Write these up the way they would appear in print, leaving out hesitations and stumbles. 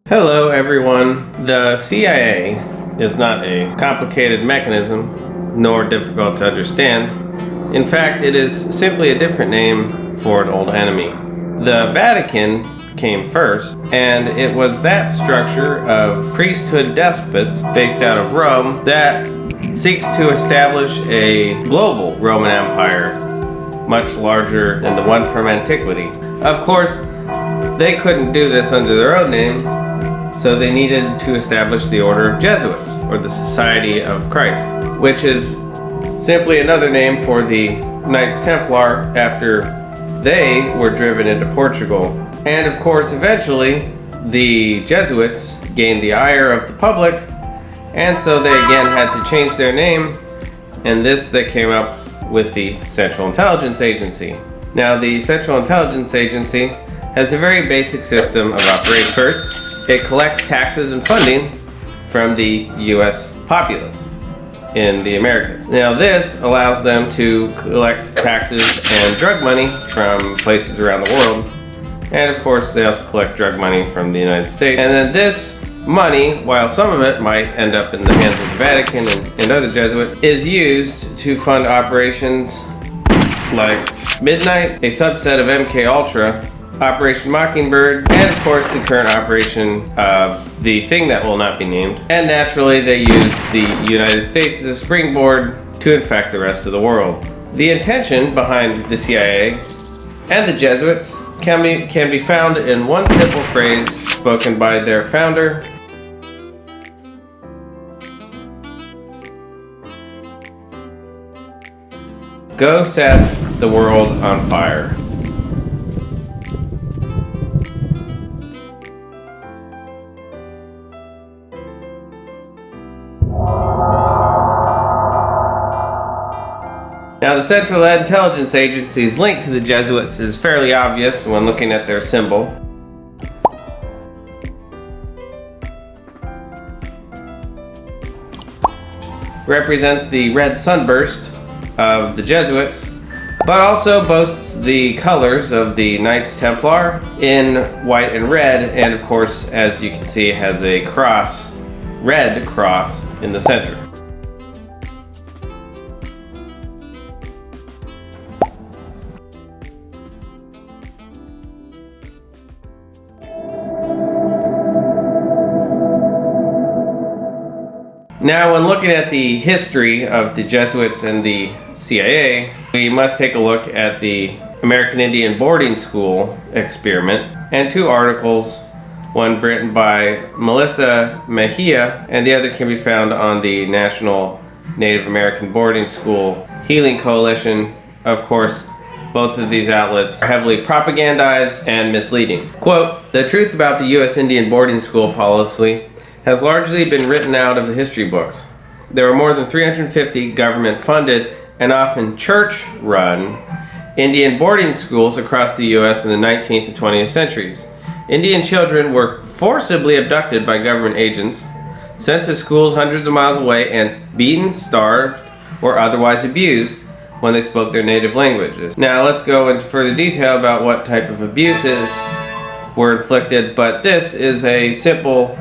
Hello everyone. The CIA is not a complicated mechanism, nor difficult to understand. In fact, it is simply a different name for an old enemy. The Vatican came first, and it was that structure of priesthood despots based out of Rome that seeks to establish a global Roman Empire, much larger than the one from antiquity. Of course, they couldn't do this under their own name, so they needed to establish the Order of Jesuits, or the Society of Christ, which is simply another name for the Knights Templar after they were driven into Portugal. And of course, eventually, the Jesuits gained the ire of the public, and so they again had to change their name, and this they came up with the Central Intelligence Agency. Now, the Central Intelligence Agency has a very basic system of operation. First, it collects taxes and funding from the U.S. populace in the Americas. Now this allows them to collect taxes and drug money from places around the world. And of course they also collect drug money from the United States. And then this money, while some of it might end up in the hands of the Vatican and other Jesuits, is used to fund operations like Midnight, a subset of MK Ultra, Operation Mockingbird, and of course the current operation of the thing that will not be named. And naturally they use the United States as a springboard to infect the rest of the world. The intention behind the CIA and the Jesuits can be found in one simple phrase spoken by their founder. Go set the world on fire. Now, the Central Intelligence Agency's link to the Jesuits is fairly obvious when looking at their symbol. Represents the red sunburst of the Jesuits, but also boasts the colors of the Knights Templar in white and red, and of course, as you can see, has a cross, red cross in the center. Now, when looking at the history of the Jesuits and the CIA, we must take a look at the American Indian Boarding School experiment and two articles, one written by Melissa Mejia and the other can be found on the National Native American Boarding School Healing Coalition. Of course, both of these outlets are heavily propagandized and misleading. Quote, "The truth about the U.S. Indian boarding school policy has largely been written out of the history books. There were more than 350 government-funded and often church-run Indian boarding schools across the U.S. in the 19th and 20th centuries. Indian children were forcibly abducted by government agents, sent to schools hundreds of miles away, and beaten, starved, or otherwise abused when they spoke their native languages." Now let's go into further detail about what type of abuses were inflicted, but this is a simple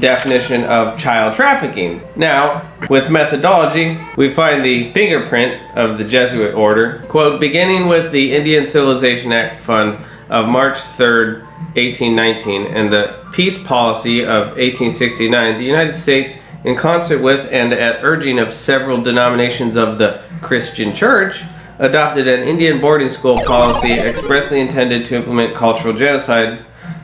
definition of child trafficking. Now, with methodology, we find the fingerprint of the Jesuit order. Quote, "Beginning with the Indian Civilization Act Fund of March 3rd, 1819, and the Peace Policy of 1869, the United States, in concert with and at urging of several denominations of the Christian Church, adopted an Indian boarding school policy expressly intended to implement cultural genocide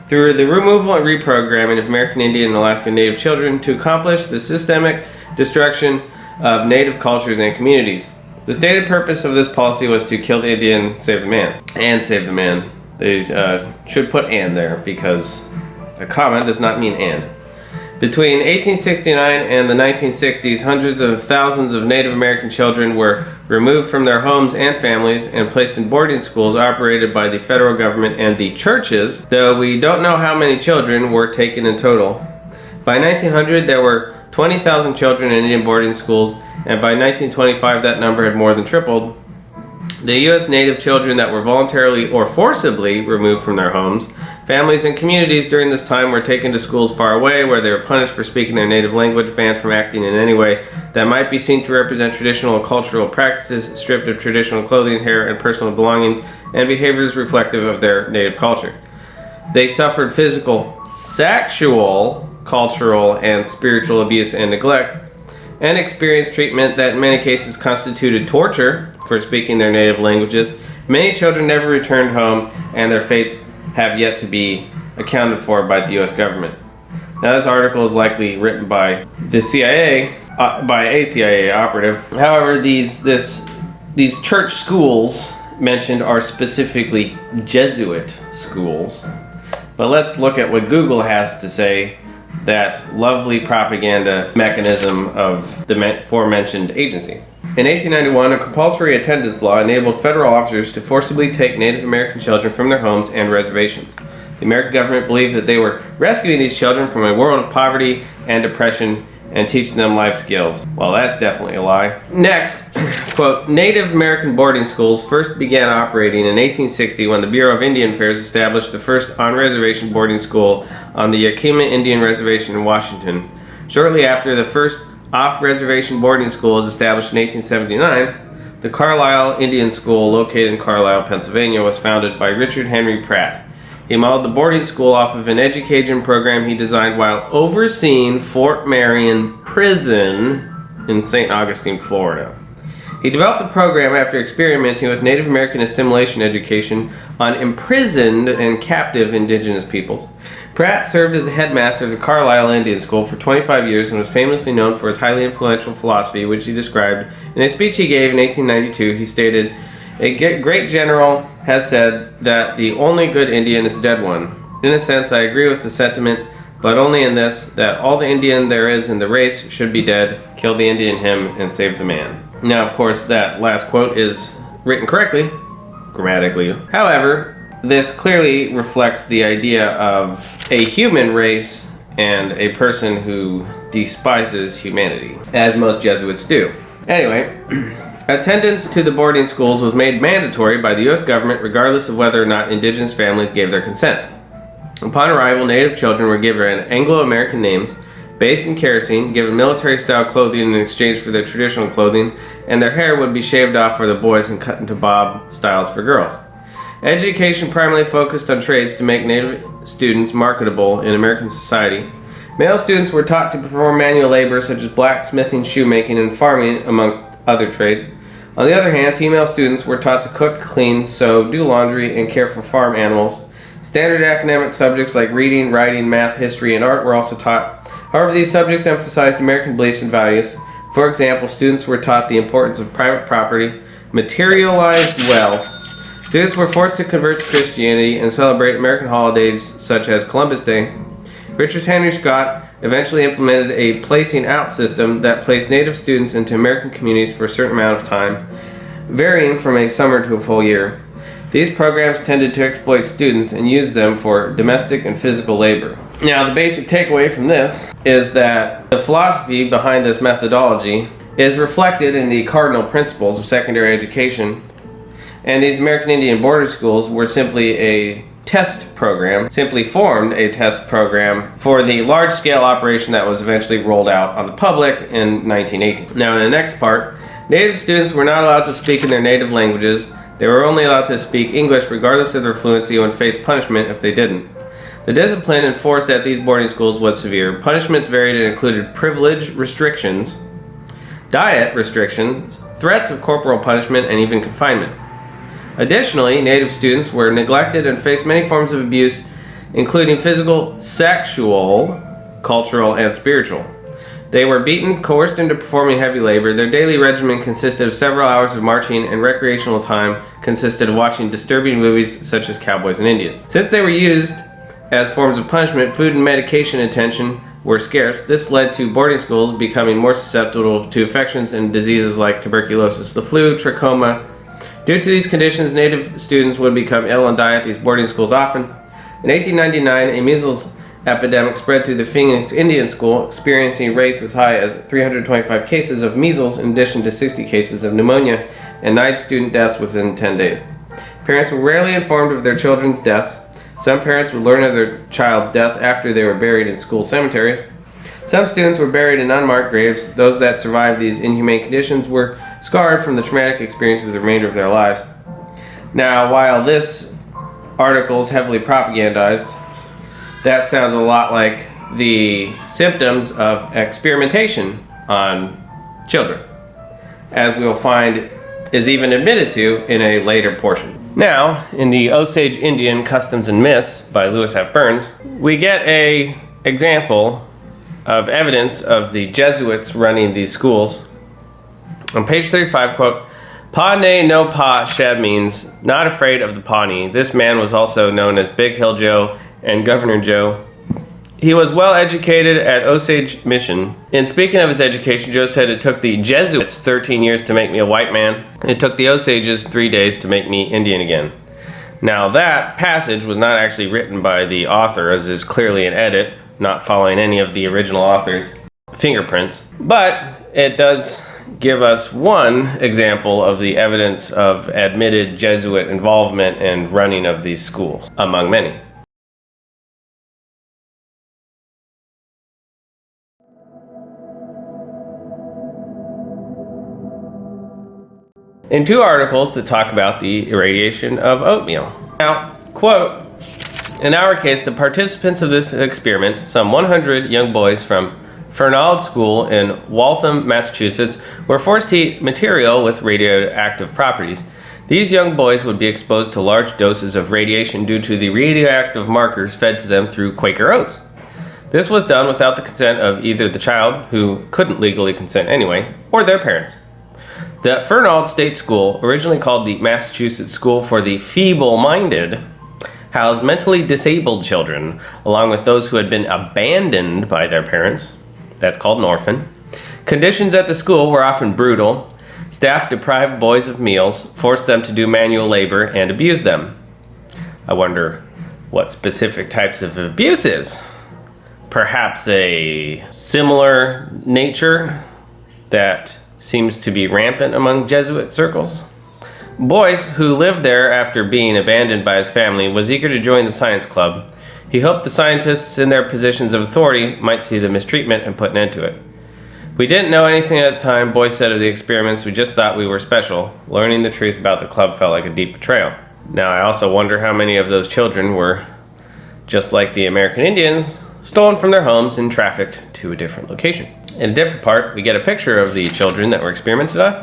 through the removal and reprogramming of American Indian and Alaska Native children to accomplish the systemic destruction of Native cultures and communities. The stated purpose of this policy was to kill the Indian, save the man." And save the man. They should put "and" there because a comma does not mean "and." Between 1869 and the 1960s, hundreds of thousands of Native American children were removed from their homes and families and placed in boarding schools operated by the federal government and the churches, though we don't know how many children were taken in total. By 1900, there were 20,000 children in Indian boarding schools, and by 1925, that number had more than tripled. The U.S. Native children that were voluntarily or forcibly removed from their homes Families and communities during this time were taken to schools far away, where they were punished for speaking their native language, banned from acting in any way that might be seen to represent traditional and cultural practices, stripped of traditional clothing, hair, and personal belongings, and behaviors reflective of their native culture. They suffered physical, sexual, cultural, and spiritual abuse and neglect, and experienced treatment that in many cases constituted torture for speaking their native languages. Many children never returned home, and their fates have yet to be accounted for by the U.S. government. Now, this article is likely written by the CIA, by a CIA operative. However, these church schools mentioned are specifically Jesuit schools. But let's look at what Google has to say, that lovely propaganda mechanism of the aforementioned agency. In 1891, a compulsory attendance law enabled federal officers to forcibly take Native American children from their homes and reservations. The American government believed that they were rescuing these children from a world of poverty and depression and teaching them life skills. Well, that's definitely a lie. Next, quote, Native American boarding schools first began operating in 1860 when the Bureau of Indian Affairs established the first on-reservation boarding school on the Yakima Indian Reservation in Washington. Shortly after, the first off-reservation boarding school was established in 1879. The Carlisle Indian School, located in Carlisle, Pennsylvania, was founded by Richard Henry Pratt. He modeled the boarding school off of an education program he designed while overseeing Fort Marion Prison in St. Augustine, Florida. He developed the program after experimenting with Native American assimilation education on imprisoned and captive indigenous peoples. Pratt served as the headmaster of the Carlisle Indian School for 25 years and was famously known for his highly influential philosophy, which he described in a speech he gave in 1892. He stated, "A great general has said that the only good Indian is a dead one. In a sense, I agree with the sentiment, but only in this, that all the Indian there is in the race should be dead. Kill the Indian him and save the man." Now, of course, that last quote is written correctly, grammatically. However, this clearly reflects the idea of a human race and a person who despises humanity, as most Jesuits do. Anyway, attendance to the boarding schools was made mandatory by the U.S. government regardless of whether or not indigenous families gave their consent. Upon arrival, Native children were given Anglo-American names, bathed in kerosene, given military-style clothing in exchange for their traditional clothing, and their hair would be shaved off for the boys and cut into bob styles for girls. Education primarily focused on trades to make Native students marketable in American society. Male students were taught to perform manual labor such as blacksmithing, shoemaking, and farming, amongst other trades. On the other hand, female students were taught to cook, clean, sew, do laundry, and care for farm animals. Standard academic subjects like reading, writing, math, history, and art were also taught. However, these subjects emphasized American beliefs and values. For example, students were taught the importance of private property, materialized wealth. Students were forced to convert to Christianity and celebrate American holidays such as Columbus Day. Richard Henry Scott eventually implemented a placing out system that placed Native students into American communities for a certain amount of time, varying from a summer to a full year. These programs tended to exploit students and use them for domestic and physical labor. Now, the basic takeaway from this is that the philosophy behind this methodology is reflected in the cardinal principles of secondary education, and these American Indian border schools were simply a test program, simply formed a test program for the large-scale operation that was eventually rolled out on the public in 1918. Now, in the next part, Native students were not allowed to speak in their native languages. They were only allowed to speak English regardless of their fluency and would face punishment if they didn't. The discipline enforced at these boarding schools was severe. Punishments varied and included privilege restrictions, diet restrictions, threats of corporal punishment, and even confinement. Additionally, Native students were neglected and faced many forms of abuse, including physical, sexual, cultural, and spiritual. They were beaten, coerced into performing heavy labor. Their daily regimen consisted of several hours of marching, and recreational time consisted of watching disturbing movies such as Cowboys and Indians. Since they were used as forms of punishment, food and medication attention were scarce. This led to boarding schools becoming more susceptible to infections and diseases like tuberculosis, the flu, trachoma. Due to these conditions, Native students would become ill and die at these boarding schools often. In 1899, a measles epidemic spread through the Phoenix Indian School, experiencing rates as high as 325 cases of measles in addition to 60 cases of pneumonia and 9 student deaths within 10 days. Parents were rarely informed of their children's deaths. Some parents would learn of their child's death after they were buried in school cemeteries. Some students were buried in unmarked graves. Those that survived these inhumane conditions were scarred from the traumatic experiences of the remainder of their lives. Now, while this article is heavily propagandized, that sounds a lot like the symptoms of experimentation on children, as we will find is even admitted to in a later portion. Now, in the Osage Indian Customs and Myths by Lewis F. Burns, we get an example of evidence of the Jesuits running these schools. On page 35, quote, "Pa ne no pa shed" means not afraid of the Pawnee. This man was also known as Big Hill Joe and Governor Joe. He was well educated at Osage Mission. In speaking of his education, Joe said, "It took the Jesuits 13 years to make me a white man. It took the Osages 3 days to make me Indian again." Now that passage was not actually written by the author, as is clearly an edit, not following any of the original author's fingerprints. But it does give us one example of the evidence of admitted Jesuit involvement and running of these schools, among many. In two articles that talk about the irradiation of oatmeal. Now, quote, "In our case, the participants of this experiment, some 100 young boys from Fernald School in Waltham, Massachusetts, were forced to eat material with radioactive properties. These young boys would be exposed to large doses of radiation due to the radioactive markers fed to them through Quaker oats. This was done without the consent of either the child, who couldn't legally consent anyway, or their parents. The Fernald State School, originally called the Massachusetts School for the Feeble-Minded, housed mentally disabled children, along with those who had been abandoned by their parents. That's called an orphan. Conditions at the school were often brutal. Staff deprived boys of meals, forced them to do manual labor, and abused them." I wonder what specific types of abuses. Perhaps a similar nature that seems to be rampant among Jesuit circles. Boyce, who lived there after being abandoned by his family, was eager to join the science club. He hoped the scientists in their positions of authority might see the mistreatment and put an end to it. "We didn't know anything at the time," Boyce said of the experiments. "We just thought we were special. Learning the truth about the club felt like a deep betrayal." Now, I also wonder how many of those children were, just like the American Indians, stolen from their homes and trafficked to a different location. In a different part, we get a picture of the children that were experimented on.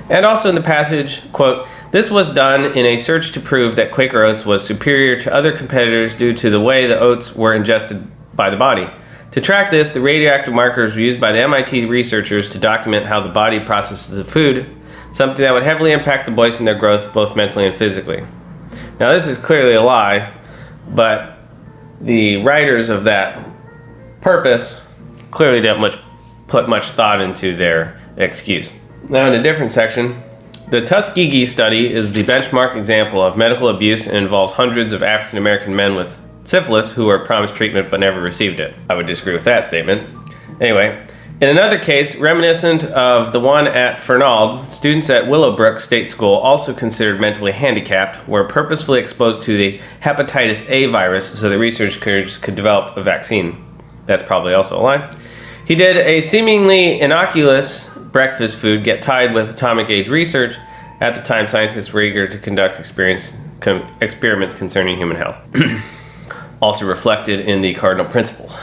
And also in the passage, quote, "This was done in a search to prove that Quaker oats was superior to other competitors due to the way the oats were ingested by the body. To track this, the radioactive markers were used by the MIT researchers to document how the body processes the food, something that would heavily impact the boys in their growth, both mentally and physically." Now this is clearly a lie, but the writers of that purpose clearly didn't put much thought into their excuse. Now in a different section, the Tuskegee study is the benchmark example of medical abuse and involves hundreds of African American men with syphilis who were promised treatment but never received it. I would disagree with that statement. Anyway, in another case, reminiscent of the one at Fernald, students at Willowbrook State School, also considered mentally handicapped, were purposefully exposed to the hepatitis A virus so the researchers could develop a vaccine. That's probably also a lie. He did a seemingly innocuous breakfast food get tied with atomic age research. At the time, scientists were eager to conduct experiments concerning human health. Also reflected in the cardinal principles.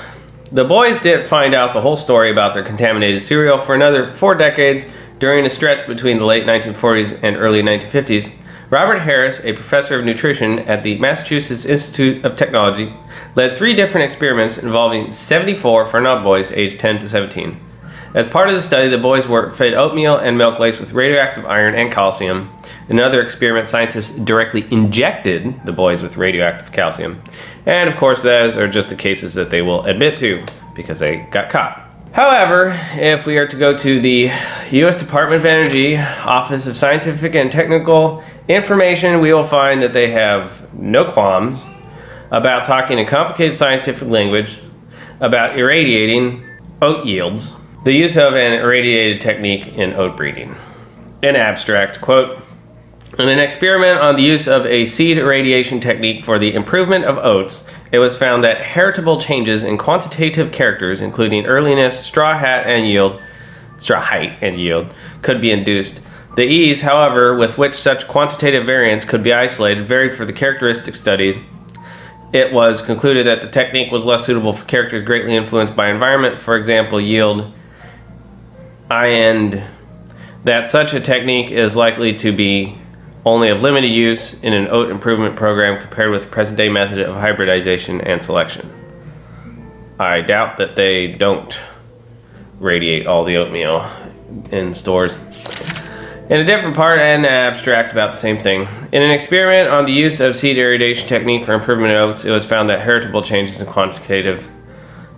The boys didn't find out the whole story about their contaminated cereal for another 4 decades. During a stretch between the late 1940s and early 1950s, Robert Harris, a professor of nutrition at the Massachusetts Institute of Technology, led 3 different experiments involving 74 Fernald boys aged 10 to 17. As part of the study, the boys were fed oatmeal and milk laced with radioactive iron and calcium. In another experiment, scientists directly injected the boys with radioactive calcium. And of course, those are just the cases that they will admit to because they got caught. However, if we are to go to the U.S. Department of Energy Office of Scientific and Technical Information, we will find that they have no qualms about talking in complicated scientific language about irradiating oat yields, the use of an irradiated technique in oat breeding. In abstract, quote, In an experiment on the use of a seed irradiation technique for the improvement of oats, it was found that heritable changes in quantitative characters, including earliness, straw height, and yield, could be induced. The ease, however, with which such quantitative variance could be isolated varied for the characteristic studied. It was concluded that the technique was less suitable for characters greatly influenced by environment, for example, yield, and that such a technique is likely to be only of limited use in an oat improvement program compared with the present-day method of hybridization and selection. I doubt that they don't radiate all the oatmeal in stores. In a different part and abstract about the same thing, in an experiment on the use of seed irradiation technique for improvement of oats, it was found that heritable changes in quantitative,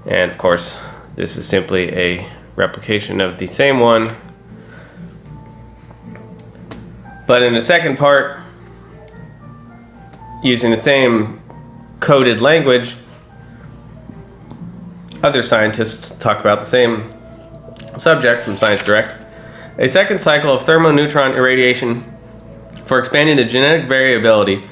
and of course, this is simply a replication of the same one. But in the second part, using the same coded language, other scientists talk about the same subject from Science Direct. A second cycle of thermoneutron irradiation for expanding the genetic variability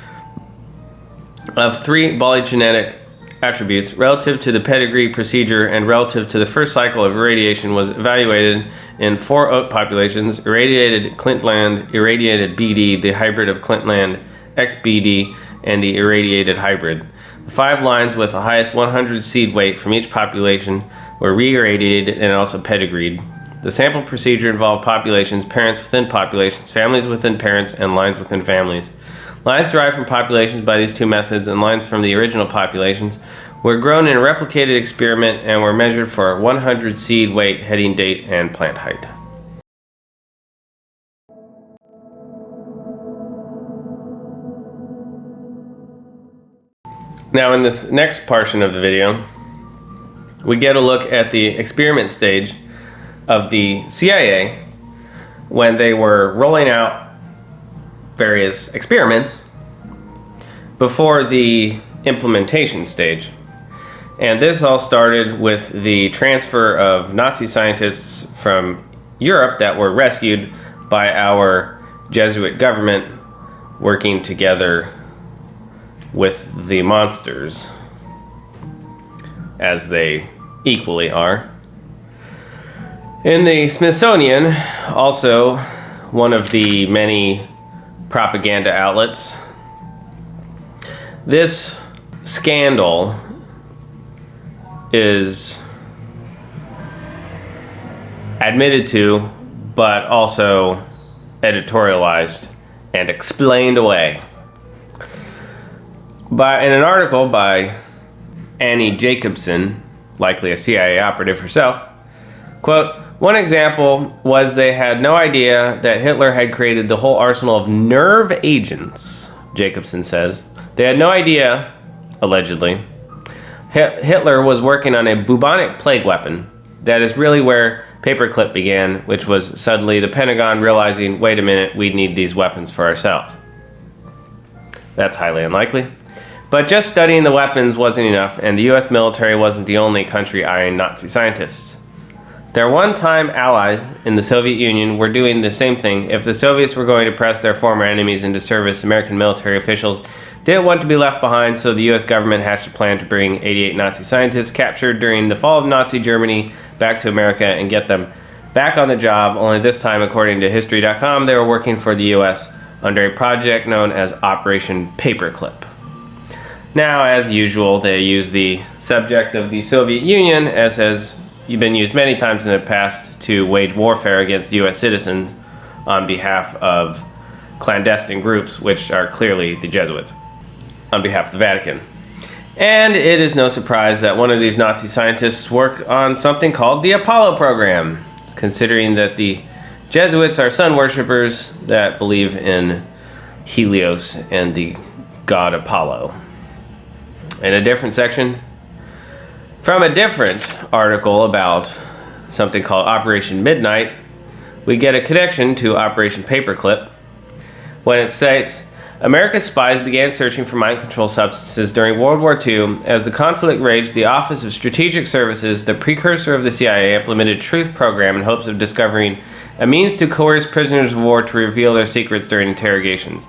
of 3 polygenetic attributes relative to the pedigree procedure and relative to the first cycle of irradiation was evaluated in 4 oat populations: irradiated Clintland, irradiated BD, the hybrid of Clintland XBD, and the irradiated hybrid. The 5 lines with the highest 100 seed weight from each population were re-irradiated and also pedigreed. The sample procedure involved populations, parents within populations, families within parents, and lines within families. Lines derived from populations by these 2 methods and lines from the original populations were grown in a replicated experiment and were measured for 100 seed weight, heading date, and plant height. Now in this next portion of the video, we get a look at the experiment stage of the CIA when they were rolling out various experiments before the implementation stage. And this all started with the transfer of Nazi scientists from Europe that were rescued by our Jesuit government working together with the monsters, as they equally are. In the Smithsonian, also one of the many propaganda outlets, this scandal is admitted to, but also editorialized and explained away in an article by Annie Jacobson, likely a CIA operative herself. Quote, "One example was they had no idea that Hitler had created the whole arsenal of nerve agents," Jacobson says. They had no idea, allegedly, Hitler was working on a bubonic plague weapon. That is really where Paperclip began, which was suddenly the Pentagon realizing, wait a minute, we need these weapons for ourselves. That's highly unlikely. But just studying the weapons wasn't enough, and the US military wasn't the only country eyeing Nazi scientists. Their one-time allies in the Soviet Union were doing the same thing. If the Soviets were going to press their former enemies into service, American military officials didn't want to be left behind, so the US government hatched a plan to bring 88 Nazi scientists captured during the fall of Nazi Germany back to America and get them back on the job, only this time, according to History.com, they were working for the US under a project known as Operation Paperclip. Now, as usual, they use the subject of the Soviet Union, as has been used many times in the past, to wage warfare against US citizens on behalf of clandestine groups, which are clearly the Jesuits, on behalf of the Vatican. And it is no surprise that one of these Nazi scientists worked on something called the Apollo program, considering that the Jesuits are sun worshippers that believe in Helios and the god Apollo. In a different section, from a different article about something called Operation Midnight, we get a connection to Operation Paperclip when it states, America's spies began searching for mind control substances during World War II. As the conflict raged, the Office of Strategic Services, the precursor of the CIA, implemented Truth Program in hopes of discovering a means to coerce prisoners of war to reveal their secrets during interrogations.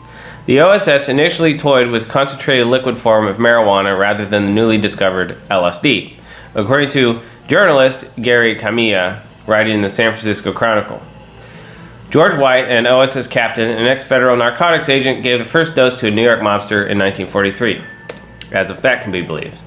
The OSS initially toyed with concentrated liquid form of marijuana rather than the newly discovered LSD, according to journalist Gary Kamiya, writing in the San Francisco Chronicle. George White, an OSS captain and ex-federal narcotics agent, gave the first dose to a New York mobster in 1943, as if that can be believed.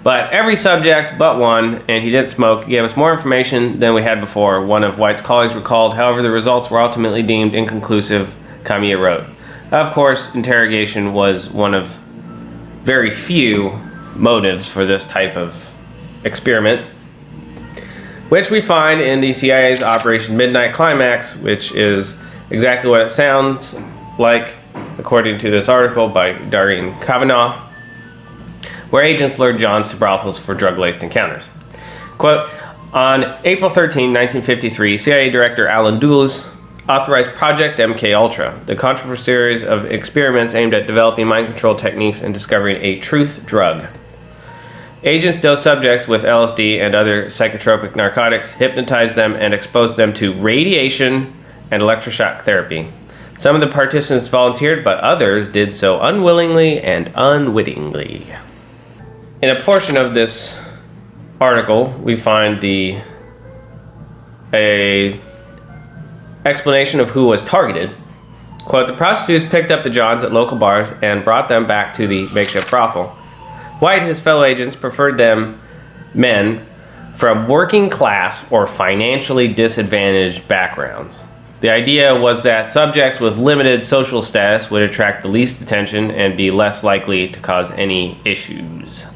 But every subject but one, and he didn't smoke, gave us more information than we had before, one of White's colleagues recalled. However, the results were ultimately deemed inconclusive, Kamiya wrote. Of course, interrogation was one of very few motives for this type of experiment, which we find in the CIA's Operation Midnight Climax, which is exactly what it sounds like, according to this article by Doreen Kavanaugh, where agents lured Johns to brothels for drug-laced encounters. Quote, on April 13, 1953, CIA Director Alan Dulles authorized Project MKUltra, the controversial series of experiments aimed at developing mind control techniques and discovering a truth drug. Agents dosed subjects with LSD and other psychotropic narcotics, hypnotized them, and exposed them to radiation and electroshock therapy. Some of the participants volunteered, but others did so unwillingly and unwittingly. In a portion of this article, we find a explanation of who was targeted. Quote, the prostitutes picked up the Johns at local bars and brought them back to the makeshift brothel. White and his fellow agents preferred them men from working class or financially disadvantaged backgrounds. The idea was that subjects with limited social status would attract the least attention and be less likely to cause any issues.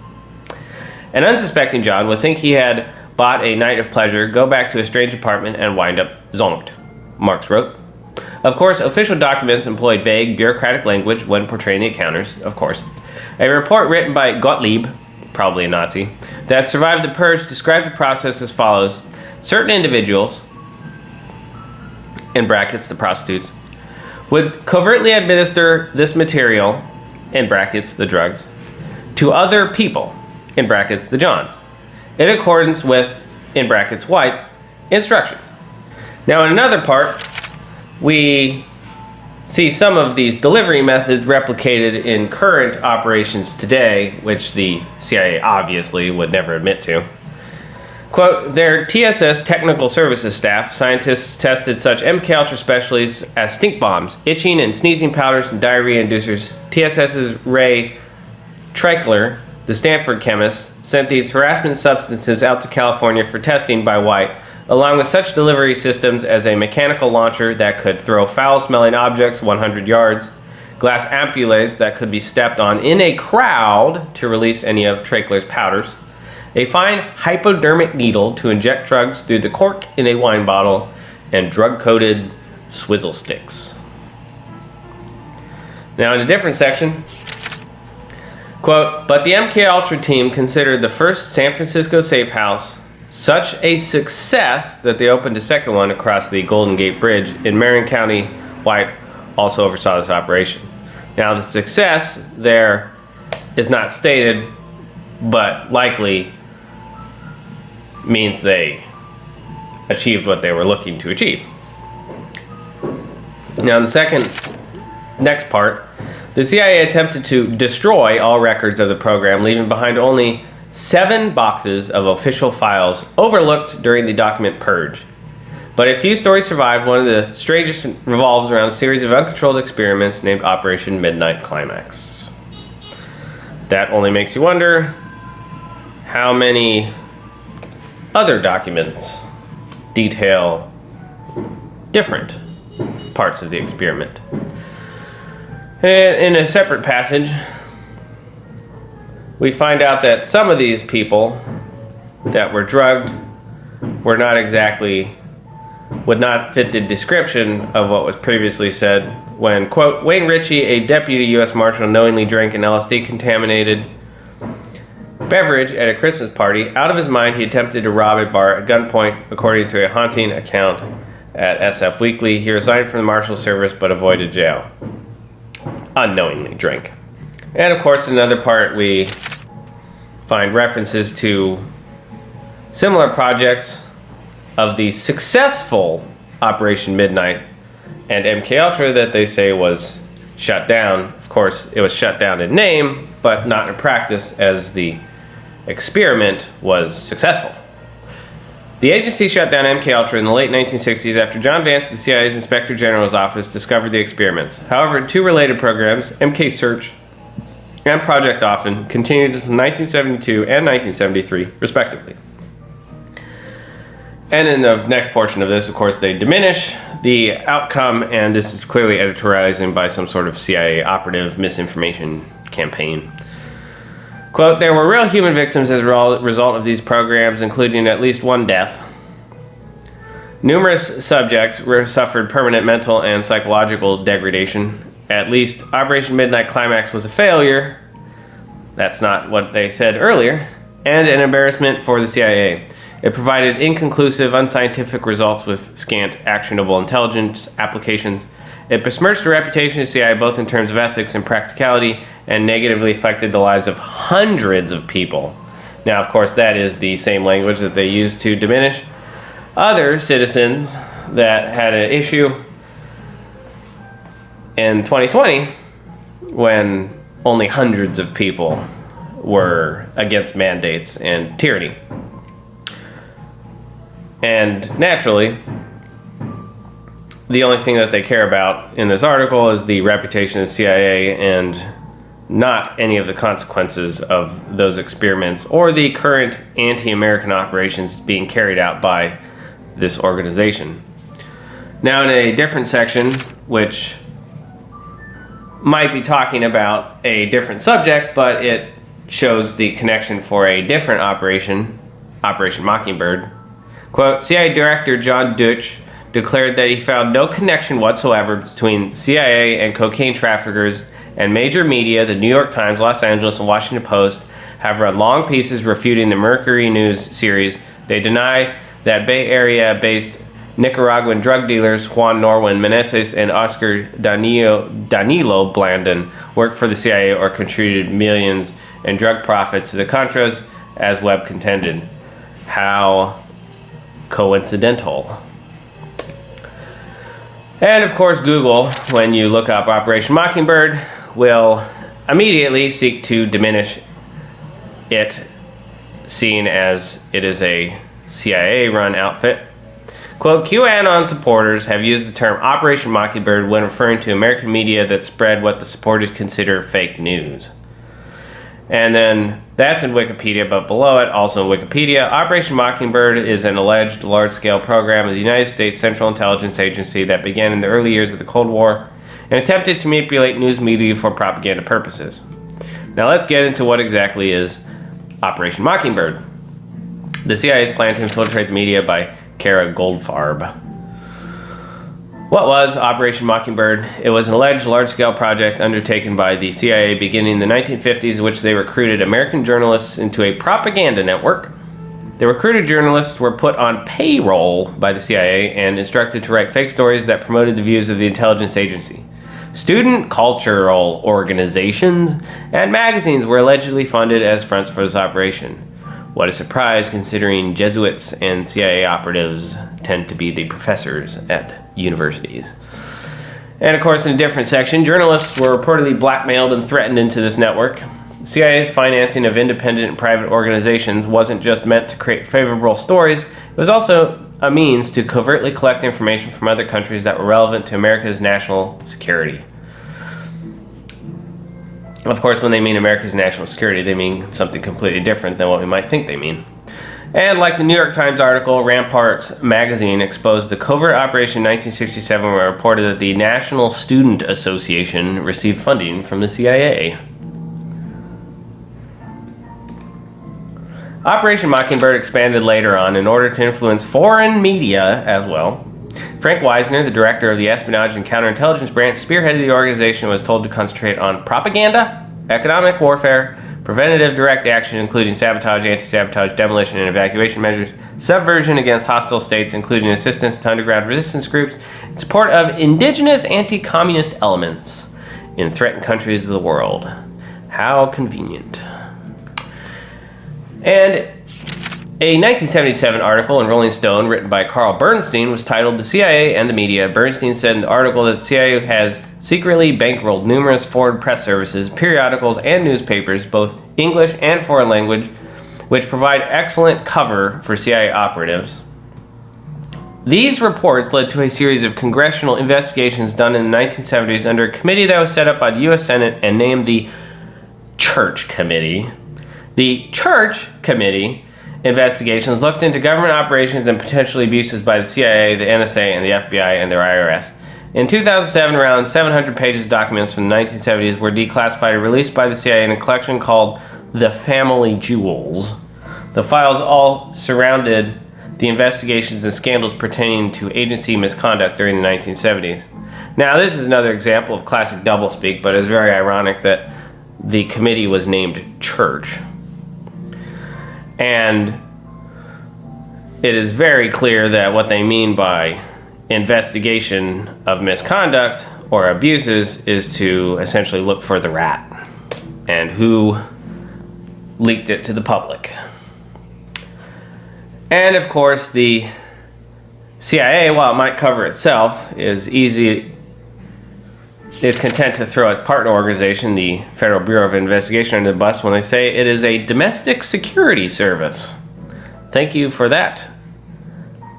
An unsuspecting John would think he had bought a night of pleasure, go back to a strange apartment, and wind up zonked, Marx wrote. Of course, official documents employed vague, bureaucratic language when portraying the encounters, of course. A report written by Gottlieb, probably a Nazi, that survived the purge described the process as follows. Certain individuals, in brackets the prostitutes, would covertly administer this material, in brackets the drugs, to other people, in brackets the Johns, in accordance with, in brackets White's, instructions. Now in another part, we see some of these delivery methods replicated in current operations today, which the CIA obviously would never admit to. Quote, their TSS technical services staff, scientists tested such MKUltra specialties as stink bombs, itching and sneezing powders, and diarrhea inducers. TSS's Ray Treichler, the Stanford chemist, sent these harassment substances out to California for testing by White, along with such delivery systems as a mechanical launcher that could throw foul-smelling objects 100 yards, glass ampules that could be stepped on in a crowd to release any of Treichler's powders, a fine hypodermic needle to inject drugs through the cork in a wine bottle, and drug-coated swizzle sticks. Now in a different section, quote, but the MKUltra team considered the first San Francisco safe house such a success that they opened a second one across the Golden Gate Bridge in Marin County. White also oversaw this operation. Now the success there is not stated, but likely means they achieved what they were looking to achieve. Now in the next part, the CIA attempted to destroy all records of the program, leaving behind only 7 boxes of official files overlooked during the document purge. But a few stories survive. One of the strangest revolves around a series of uncontrolled experiments named Operation Midnight Climax. That only makes you wonder how many other documents detail different parts of the experiment. And in a separate passage, we find out that some of these people that were drugged were not exactly, would not fit the description of what was previously said when, quote, Wayne Ritchie, a deputy U.S. Marshal, knowingly drank an LSD-contaminated beverage at a Christmas party. Out of his mind, he attempted to rob a bar at gunpoint, according to a haunting account at SF Weekly. He resigned from the Marshal Service but avoided jail. Unknowingly drank. And of course, in another part, we find references to similar projects of the successful Operation Midnight and MKUltra that they say was shut down. Of course, it was shut down in name, but not in practice, as the experiment was successful. The agency shut down MKUltra in the late 1960s after John Vance, the CIA's Inspector General's office, discovered the experiments. However, two related programs, MK Search and Project Often, continued until 1972 and 1973, respectively. And in the next portion of this, of course, they diminish the outcome, and this is clearly editorializing by some sort of CIA operative misinformation campaign. Quote, there were real human victims as a result of these programs, including at least one death. Numerous subjects suffered permanent mental and psychological degradation. At least Operation Midnight Climax was a failure. That's not what they said earlier. And an embarrassment for the CIA. It provided inconclusive, unscientific results with scant actionable intelligence applications. It besmirched the reputation of the CIA both in terms of ethics and practicality, and negatively affected the lives of hundreds of people. Now, of course, that is the same language that they used to diminish other citizens that had an issue in 2020 when only hundreds of people were against mandates and tyranny. And naturally, the only thing that they care about in this article is the reputation of the CIA and not any of the consequences of those experiments or the current anti-American operations being carried out by this organization. Now, in a different section, which might be talking about a different subject, but it shows the connection for a different operation, Operation Mockingbird. Quote, CIA Director John Deutsch declared that he found no connection whatsoever between CIA and cocaine traffickers, and major media, the New York Times, Los Angeles, and Washington Post, have run long pieces refuting the Mercury News series. They deny that Bay Area-based Nicaraguan drug dealers Juan Norwin Meneses and Oscar Danilo Blandon worked for the CIA or contributed millions in drug profits to the Contras, as Webb contended. How coincidental. And of course, Google, when you look up Operation Mockingbird, will immediately seek to diminish it, seen as it is a CIA-run outfit. Quote, QAnon supporters have used the term Operation Mockingbird when referring to American media that spread what the supporters consider fake news. And then that's in Wikipedia, but below it, also in Wikipedia, Operation Mockingbird is an alleged large-scale program of the United States Central Intelligence Agency that began in the early years of the Cold War and attempted to manipulate news media for propaganda purposes. Now let's get into what exactly is Operation Mockingbird. The CIA's plan to infiltrate the media by Kara Goldfarb. What was Operation Mockingbird? It was an alleged large-scale project undertaken by the CIA beginning in the 1950s, in which they recruited American journalists into a propaganda network. The recruited journalists were put on payroll by the CIA and instructed to write fake stories that promoted the views of the intelligence agency. Student cultural organizations and magazines were allegedly funded as fronts for this operation. What a surprise, considering Jesuits and CIA operatives tend to be the professors at universities. And of course, in a different section, journalists were reportedly blackmailed and threatened into this network. CIA's financing of independent and private organizations wasn't just meant to create favorable stories, it was also a means to covertly collect information from other countries that were relevant to America's national security. Of course, when they mean America's national security, they mean something completely different than what we might think they mean. And like the New York Times article, Ramparts magazine exposed the covert operation in 1967 where it reported that the National Student Association received funding from the CIA. Operation Mockingbird expanded later on in order to influence foreign media as well. Frank Wisner, the director of the Espionage and Counterintelligence Branch, spearheaded the organization and was told to concentrate on propaganda, economic warfare, preventative direct action, including sabotage, anti-sabotage, demolition, and evacuation measures, subversion against hostile states, including assistance to underground resistance groups, and support of indigenous anti-communist elements in threatened countries of the world. How convenient. And A 1977 article in Rolling Stone written by Carl Bernstein was titled "The CIA and the Media." Bernstein said in the article that the CIA has secretly bankrolled numerous foreign press services, periodicals, and newspapers, both English and foreign language, which provide excellent cover for CIA operatives. These reports led to a series of congressional investigations done in the 1970s under a committee that was set up by the U.S. Senate and named the Church Committee. The Church Committee investigations looked into government operations and potential abuses by the CIA, the NSA, and the FBI and their IRS. In 2007, around 700 pages of documents from the 1970s were declassified and released by the CIA in a collection called The Family Jewels. The files all surrounded the investigations and scandals pertaining to agency misconduct during the 1970s. Now, this is another example of classic doublespeak, but it's very ironic that the committee was named Church. And it is very clear that what they mean by investigation of misconduct or abuses is to essentially look for the rat and who leaked it to the public. And of course, the CIA, while it might cover itself, is content to throw its partner organization, the Federal Bureau of Investigation, under the bus when they say it is a domestic security service. Thank you for that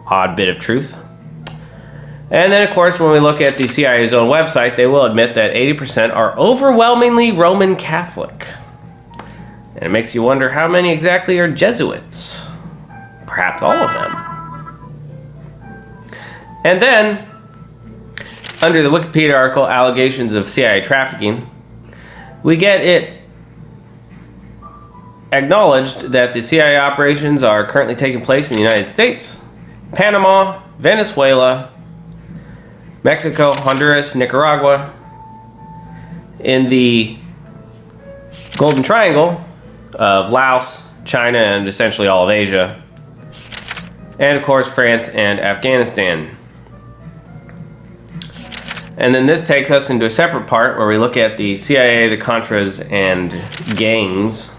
odd bit of truth. And then, of course, when we look at the CIA's own website, they will admit that 80% are overwhelmingly Roman Catholic. And it makes you wonder how many exactly are Jesuits. Perhaps all of them. And then, under the Wikipedia article, Allegations of CIA Trafficking, we get it acknowledged that the CIA operations are currently taking place in the United States, Panama, Venezuela, Mexico, Honduras, Nicaragua, in the Golden Triangle of Laos, China, and essentially all of Asia, and of course France and Afghanistan. And then this takes us into a separate part where we look at the CIA, the Contras, and gangs,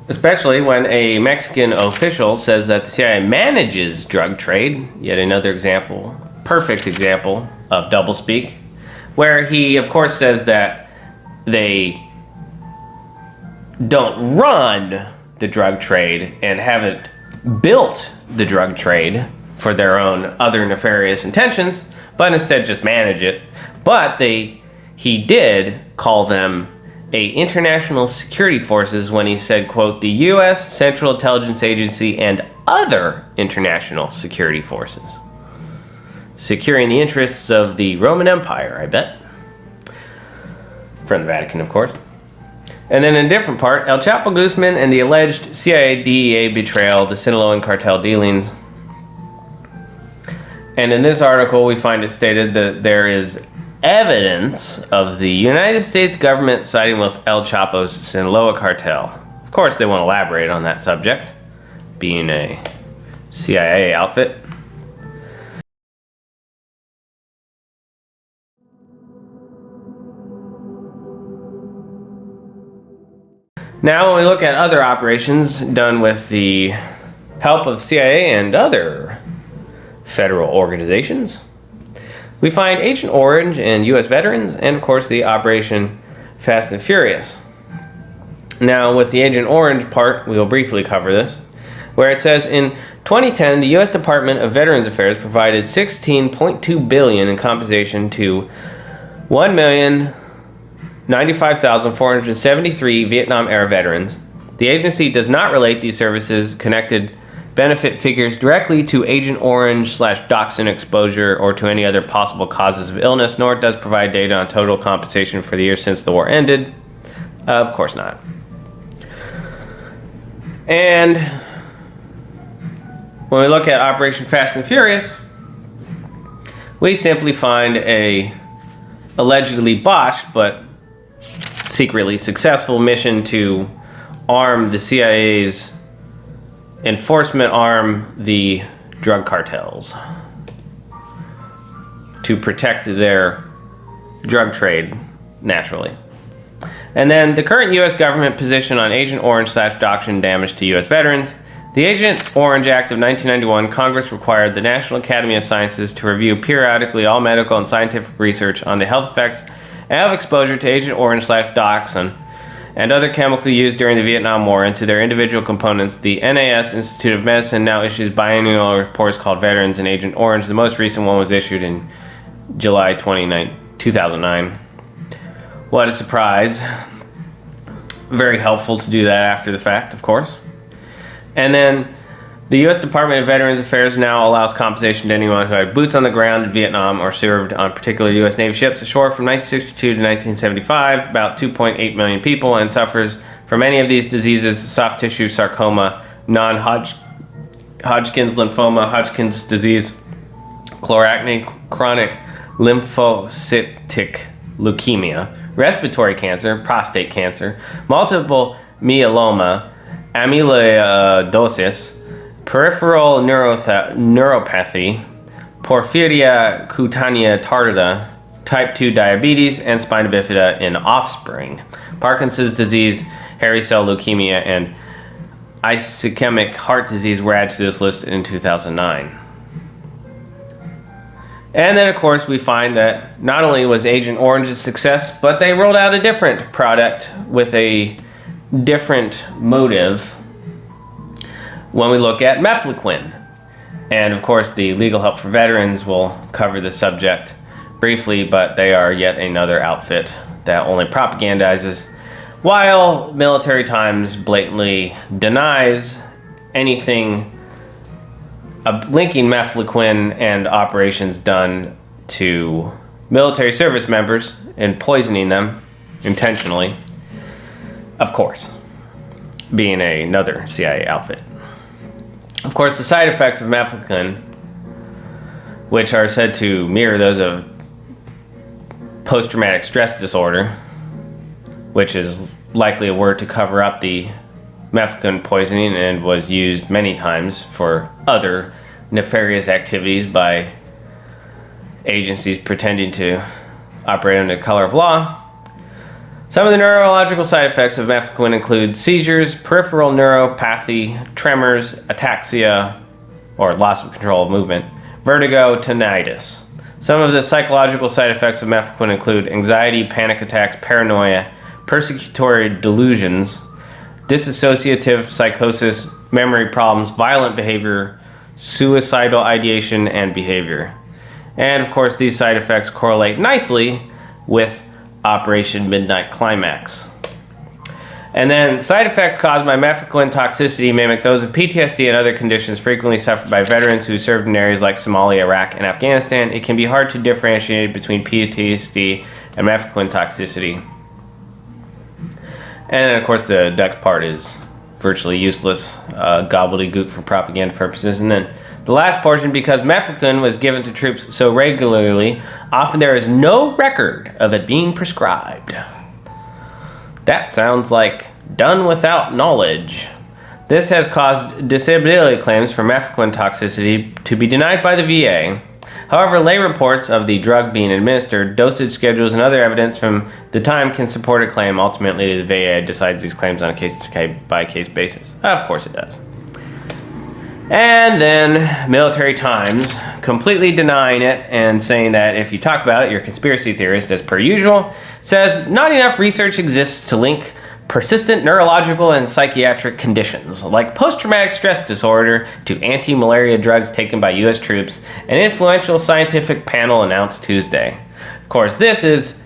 especially when a Mexican official says that the CIA manages drug trade. Yet another example, perfect example of doublespeak, where he of course says that they don't run the drug trade and haven't built the drug trade for their own other nefarious intentions, but instead just manage it. But he did call them international security forces when he said, quote, the U.S. Central Intelligence Agency and other international security forces, securing the interests of the Roman Empire, I bet. From the Vatican, of course. And then in a different part, El Chapo Guzman and the alleged CIA DEA betrayal, the Sinaloan cartel dealings. And in this article, we find it stated that there is evidence of the United States government siding with El Chapo's Sinaloa cartel. Of course, they won't elaborate on that subject, being a CIA outfit. Now, when we look at other operations done with the help of CIA and other federal organizations, we find Agent Orange and U.S. veterans, and of course the Operation Fast and Furious. Now, with the Agent Orange part, we will briefly cover this, where it says in 2010, the U.S. Department of Veterans Affairs provided $16.2 billion in compensation to 1,095,473 Vietnam-era veterans. The agency does not relate these services connected benefit figures directly to Agent Orange/Dachshund exposure or to any other possible causes of illness, nor does provide data on total compensation for the year since the war ended. Of course not. And when we look at Operation Fast and Furious, we simply find a allegedly botched but secretly successful mission to arm the CIA's enforcement arm, the drug cartels, to protect their drug trade, naturally. And then the current U.S. government position on Agent Orange/doctrine damage to U.S. veterans. The Agent Orange Act of 1991, Congress required the National Academy of Sciences to review periodically all medical and scientific research on the health effects of exposure to Agent Orange/dioxin and other chemical used during the Vietnam War into their individual components. The NAS Institute of Medicine now issues biannual reports called Veterans and Agent Orange. The most recent one was issued in July 2009. What a surprise. Very helpful to do that after the fact, of course. And then the U.S. Department of Veterans Affairs now allows compensation to anyone who had boots on the ground in Vietnam or served on particular U.S. Navy ships ashore from 1962 to 1975, about 2.8 million people, and suffers from any of these diseases: soft tissue sarcoma, non-Hodgkin's lymphoma, Hodgkin's disease, chloracne, chronic lymphocytic leukemia, respiratory cancer, prostate cancer, multiple myeloma, amyloidosis, peripheral neuropathy, porphyria cutanea tardiva, type 2 diabetes, and spina bifida in offspring, Parkinson's disease, hairy cell leukemia, and ischemic heart disease were added to this list in 2009. And then, of course, we find that not only was Agent Orange a success, but they rolled out a different product with a different motive when we look at mefloquine. And, of course, the Legal Help for Veterans will cover the subject briefly, but they are yet another outfit that only propagandizes, while Military Times blatantly denies anything linking mefloquine and operations done to military service members and poisoning them intentionally, of course, being another CIA outfit. Of course, the side effects of mefloquine, which are said to mirror those of post-traumatic stress disorder, which is likely a word to cover up the mefloquine poisoning and was used many times for other nefarious activities by agencies pretending to operate under the color of law. Some of the neurological side effects of mefloquine include seizures, peripheral neuropathy, tremors, ataxia, or loss of control of movement, vertigo, tinnitus. Some of the psychological side effects of mefloquine include anxiety, panic attacks, paranoia, persecutory delusions, dissociative psychosis, memory problems, violent behavior, suicidal ideation, and behavior. And of course, these side effects correlate nicely with Operation Midnight Climax. And then side effects caused by mefloquine toxicity mimic those of PTSD and other conditions frequently suffered by veterans who served in areas like Somalia, Iraq, and Afghanistan. It can be hard to differentiate between PTSD and mefloquine toxicity. And then, of course, the next part is virtually useless gobbledygook for propaganda purposes. And then the last portion, because mefloquine was given to troops so regularly, often there is no record of it being prescribed. That sounds like done without knowledge. This has caused disability claims for mefloquine toxicity to be denied by the VA. However, lay reports of the drug being administered, dosage schedules, and other evidence from the time can support a claim. Ultimately, the VA decides these claims on a case-by-case basis. Of course it does. And then Military Times completely denying it and saying that if you talk about it, you're a conspiracy theorist, as per usual. Says not enough research exists to link persistent neurological and psychiatric conditions like post-traumatic stress disorder to anti-malaria drugs taken by U.S. troops, an influential scientific panel announced Tuesday. Of course, this is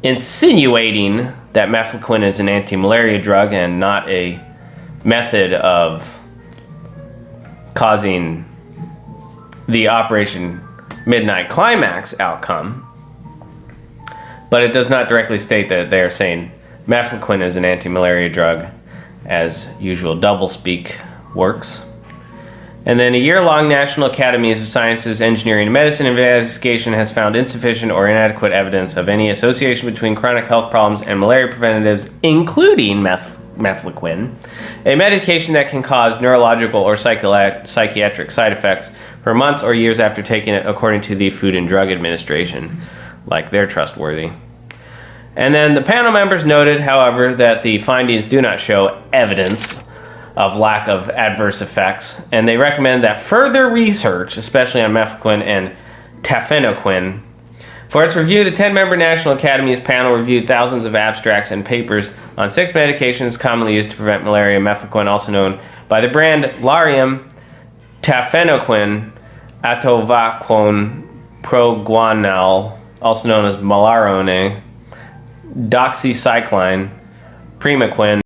insinuating that mefloquine is an anti-malaria drug and not a method of causing the Operation Midnight Climax outcome, but it does not directly state that they are saying mefloquine is an anti-malaria drug, as usual doublespeak works. And then a year-long National Academies of Sciences, Engineering, and Medicine investigation has found insufficient or inadequate evidence of any association between chronic health problems and malaria preventatives, including mefloquine, a medication that can cause neurological or psychiatric side effects for months or years after taking it, according to the Food and Drug Administration. Like, they're trustworthy. And then the panel members noted, however, that the findings do not show evidence of lack of adverse effects, and they recommend that further research, especially on mefloquine and tafenoquine. For its review, the 10-member National Academies panel reviewed thousands of abstracts and papers on 6 medications commonly used to prevent malaria: mefloquine, also known by the brand Lariam, tafenoquine, atovaquone, proguanil, also known as Malarone, doxycycline, primaquine,